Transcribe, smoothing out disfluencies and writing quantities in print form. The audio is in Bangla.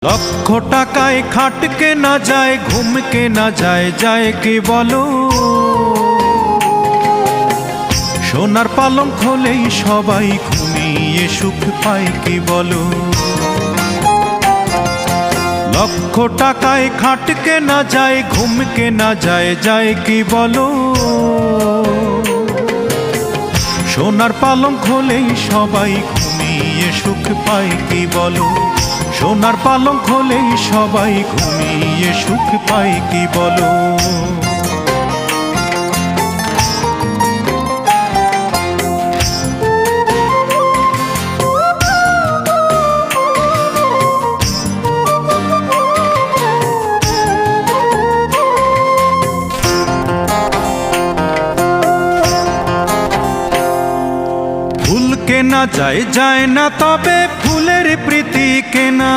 লক্ষ টাকায় খাট কেনা যায়, ঘুম কেনা যায়, যায় কি বলো? সোনার পালঙ্ক হলেই সবাই ঘুমিয়ে সুখ পায় কি বলো? লক্ষ টাকায় খাট কেনা যায়, ঘুম কেনা যায়, যায় কি বলো? সোনার পালঙ্ক হলেই সবাই ঘুমিয়ে সুখ পায় কি বলো? সোনার পালঙ্ক হলেই সবাই ঘুমিয়ে সুখ পায় কি বলো? ফুল কেনা যায়, যায় না, তবে ফুলের প্রীতি কেনা